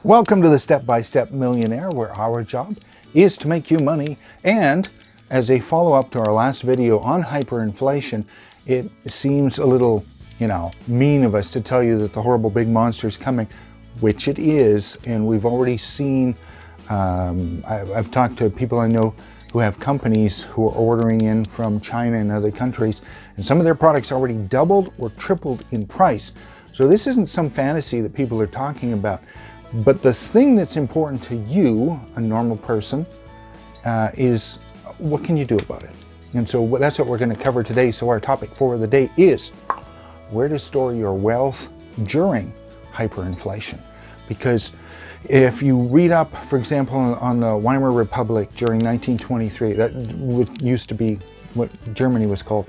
Welcome to the Step-by-Step Millionaire, where our job is to make you money. And as a follow-up to our last video on hyperinflation, it seems a little, mean of us to tell you that the horrible big monster is coming, which it is. And we've already seen, I've talked to people I know who have companies who are ordering in from China and other countries, and some of their products already doubled or tripled in price. So this isn't some fantasy that people are talking about. But the thing that's important to you, a normal person, is what can you do about it? And so that's what we're going to cover today. So our topic for the day is where to store your wealth during hyperinflation. Because if you read up, for example, on the Weimar Republic during 1923, that used to be what Germany was called,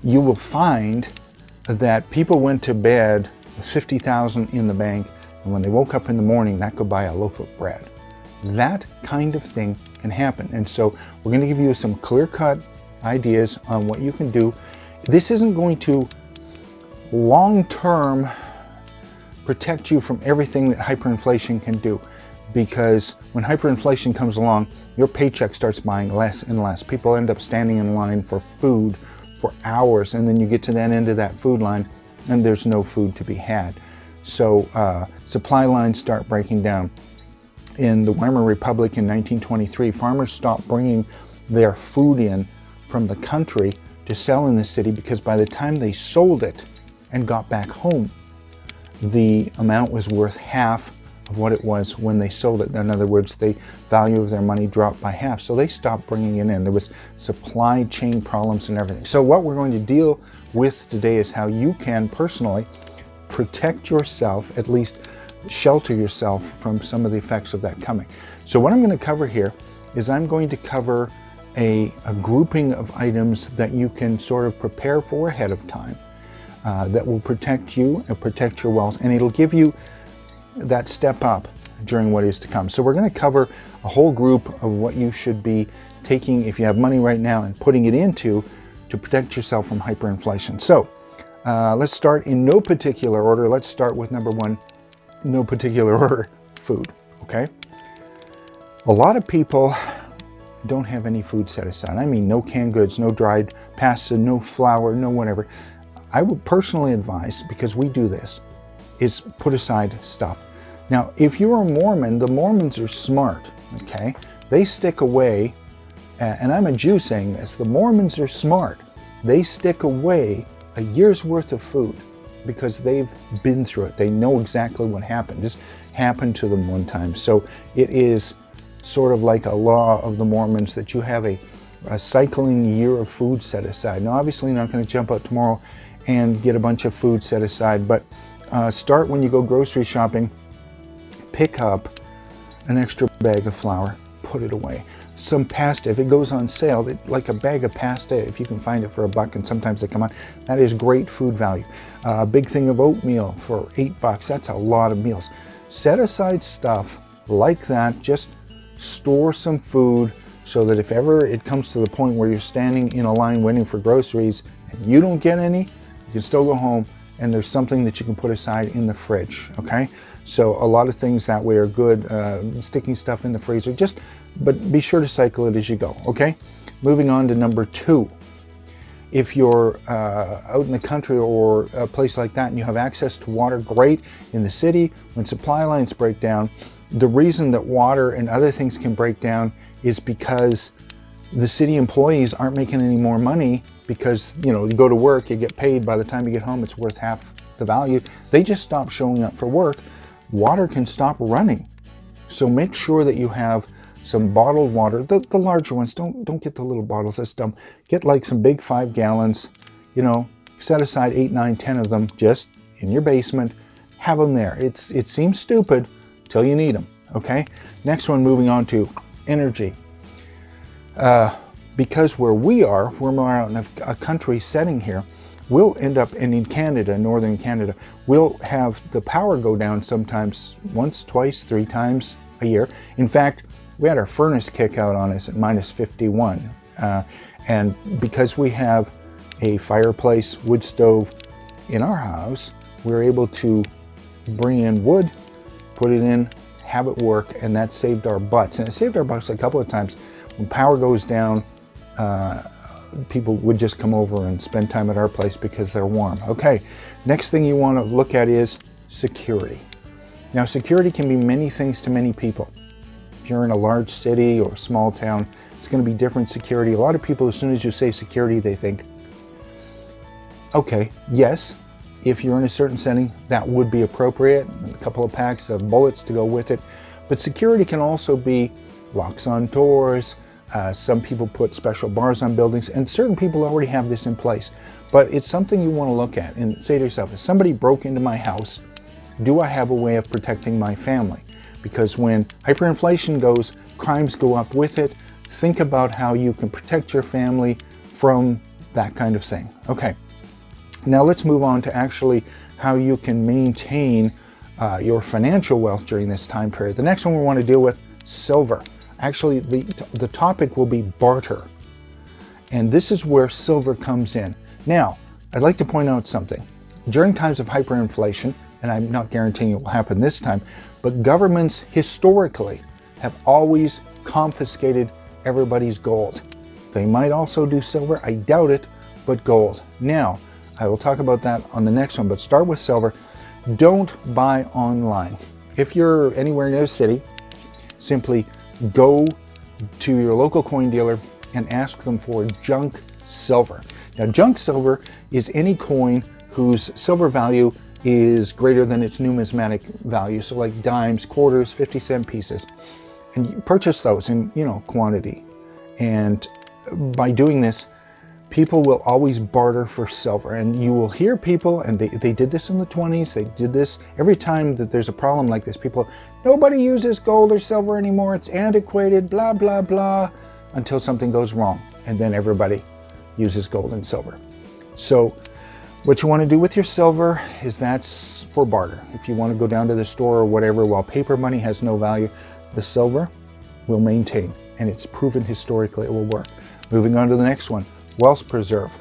you will find that people went to bed with $50,000 in the bank, and when they woke up in the morning, that could buy a loaf of bread. That kind of thing can happen. And so we're going to give you some clear-cut ideas on what you can do. This isn't going to long-term protect you from everything that hyperinflation can do, because when hyperinflation comes along, your paycheck starts buying less and less. People end up standing in line for food for hours, and then you get to that end of that food line and there's no food to be had. So supply lines start breaking down. In the Weimar Republic in 1923, farmers stopped bringing their food in from the country to sell in the city, because by the time they sold it and got back home, the amount was worth half of what it was when they sold it. In other words, the value of their money dropped by half. So they stopped bringing it in. There was supply chain problems and everything. So what we're going to deal with today is how you can personally protect yourself, at least shelter yourself from some of the effects of that coming. So what I'm going to cover here is I'm going to cover a grouping of items that you can sort of prepare for ahead of time that will protect you and protect your wealth, and it'll give you that step up during what is to come. So we're going to cover a whole group of what you should be taking if you have money right now and putting it into to protect yourself from hyperinflation. So let's start in no particular order. Let's start with number one, no particular order, food, okay? A lot of people don't have any food set aside. I mean, no canned goods, no dried pasta, no flour, no whatever. I would personally advise, because we do this, is put aside stuff. Now, if you're a Mormon, the Mormons are smart, okay? They stick away, and I'm a Jew saying this, the Mormons are smart. They stick away a year's worth of food because they've been through it. They know exactly what happened. This happened to them one time. So it is sort of like a law of the Mormons that you have a cycling year of food set aside. Now, obviously, you're not going to jump out tomorrow and get a bunch of food set aside, but start when you go grocery shopping. Pick up an extra bag of flour, put it away. Some pasta, if it goes on sale, like a bag of pasta, if you can find it for $1, and sometimes they come on, that is great food value. A big thing of oatmeal for $8, that's a lot of meals. Set aside stuff like that. Just store some food so that if ever it comes to the point where you're standing in a line waiting for groceries and you don't get any, you can still go home and there's something that you can put aside in the fridge, okay? So a lot of things that way are good. Sticking stuff in the freezer, but be sure to cycle it as you go, okay? Moving on to number two. If you're out in the country or a place like that and you have access to water, great. In the city, when supply lines break down, the reason that water and other things can break down is because the city employees aren't making any more money, because you go to work, you get paid, by the time you get home it's worth half the value. They just stop showing up for work. Water can stop running. So make sure that you have some bottled water, the larger ones. Don't get the little bottles, that's dumb. Get like some big 5 gallons, set aside 8, 9, 10 of them just in your basement. Have them there. It seems stupid till you need them, okay? Next one, moving on to energy. Because where we are, we're more out in a country setting here, we'll end up, and in Canada, northern Canada, we'll have the power go down sometimes once, twice, 3 times a year. In fact, we had our furnace kick out on us at -51. And because we have a fireplace wood stove in our house, we're able to bring in wood, put it in, have it work, and that saved our butts. And it saved our butts a couple of times. When power goes down, people would just come over and spend time at our place because they're warm. Okay, next thing you want to look at is security. Now, security can be many things to many people. If you're in a large city or a small town, it's going to be different security. A lot of people, as soon as you say security, they think, okay, yes, if you're in a certain setting, that would be appropriate, a couple of packs of bullets to go with it. But security can also be locks on doors. Some people put special bars on buildings, and certain people already have this in place. But it's something you want to look at and say to yourself, if somebody broke into my house, do I have a way of protecting my family? Because when hyperinflation goes, crimes go up with it. Think about how you can protect your family from that kind of thing. Okay, now let's move on to actually how you can maintain your financial wealth during this time period. The next one we want to deal with, silver. Actually, the topic will be barter. And this is where silver comes in. Now, I'd like to point out something. During times of hyperinflation, and I'm not guaranteeing it will happen this time, but governments historically have always confiscated everybody's gold. They might also do silver, I doubt it, but gold. Now, I will talk about that on the next one, but start with silver. Don't buy online. If you're anywhere near a city, simply go to your local coin dealer and ask them for junk silver. Now, junk silver is any coin whose silver value is greater than its numismatic value. So like dimes, quarters, 50-cent pieces. And you purchase those in, quantity. And by doing this, people will always barter for silver. And you will hear people, and they did this in the 20s, they did this every time that there's a problem like this. People, nobody uses gold or silver anymore, it's antiquated, blah, blah, blah, until something goes wrong. And then everybody uses gold and silver. So what you want to do with your silver is that's for barter. If you want to go down to the store or whatever, while paper money has no value, the silver will maintain, and it's proven historically it will work. Moving on to the next one, wealth preserve.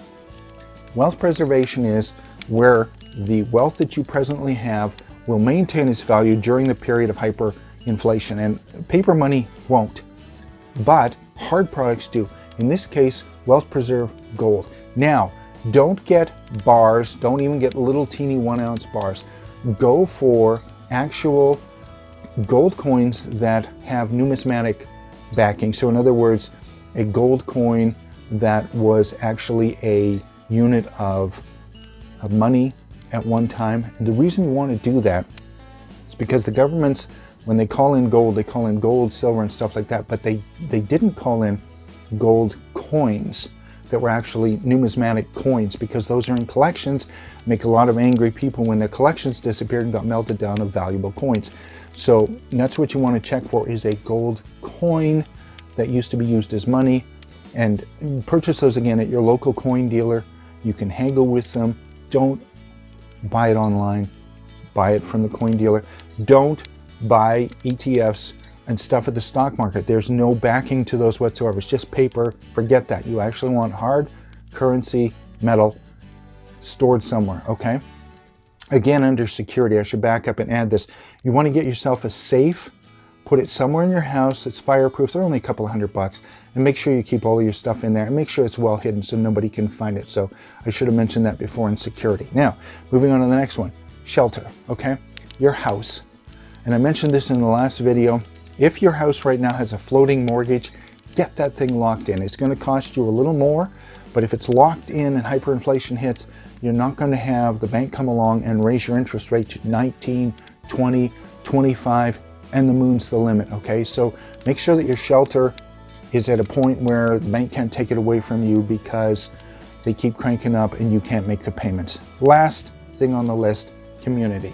Wealth preservation is where the wealth that you presently have will maintain its value during the period of hyperinflation, and paper money won't, but hard products do. In this case, wealth preserve gold. Now, don't get bars, don't even get little teeny 1-ounce bars. Go for actual gold coins that have numismatic backing. So in other words, a gold coin that was actually a unit of money at one time. And the reason you want to do that is because the governments, when they call in gold, they call in gold, silver, and stuff like that, but they didn't call in gold coins that were actually numismatic coins, because those are in collections, make a lot of angry people when their collections disappeared and got melted down of valuable coins. So that's what you want to check for, is a gold coin that used to be used as money, and purchase those again at your local coin dealer. You can haggle with them. Don't buy it online, buy it from the coin dealer. Don't buy ETFs and stuff at the stock market. There's no backing to those whatsoever. It's just paper. Forget that. You actually want hard currency, metal, stored somewhere, okay? Again, under security, I should back up and add this. You want to get yourself a safe, put it somewhere in your house. It's fireproof. They're only a couple of $100, and make sure you keep all of your stuff in there, and make sure it's well hidden so nobody can find it. So I should have mentioned that before in security. Now, moving on to the next one, shelter, okay? Your house. And I mentioned this in the last video. If your house right now has a floating mortgage, get that thing locked in. It's going to cost you a little more, but if it's locked in and hyperinflation hits, you're not going to have the bank come along and raise your interest rate to 19, 20, 25, and the moon's the limit, okay? So make sure that your shelter is at a point where the bank can't take it away from you because they keep cranking up and you can't make the payments. Last thing on the list, community.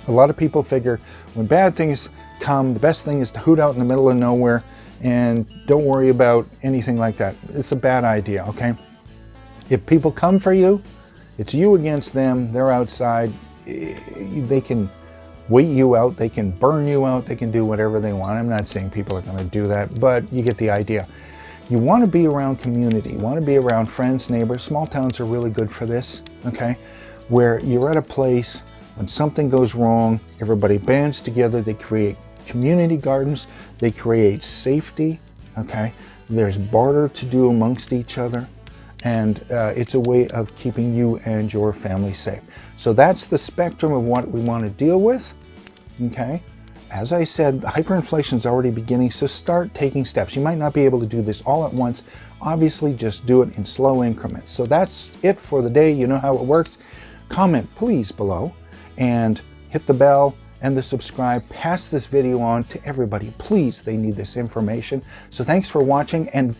A lot of people figure when bad things come, the best thing is to hoot out in the middle of nowhere and don't worry about anything like that. It's a bad idea, okay? If people come for you, it's you against them. They're outside. They can wait you out. They can burn you out. They can do whatever they want. I'm not saying people are going to do that, but you get the idea. You want to be around community. You want to be around friends, neighbors. Small towns are really good for this, okay? Where you're at a place When something goes wrong, everybody bands together, they create community gardens, they create safety, okay? There's barter to do amongst each other, and it's a way of keeping you and your family safe. So that's the spectrum of what we want to deal with, okay? As I said, hyperinflation is already beginning, so start taking steps. You might not be able to do this all at once. Obviously, just do it in slow increments. So that's it for the day. You know how it works. Comment, please, below, and hit the bell and the subscribe. Pass this video on to everybody. Please, they need this information. So thanks for watching, and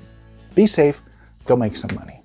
be safe. Go make some money.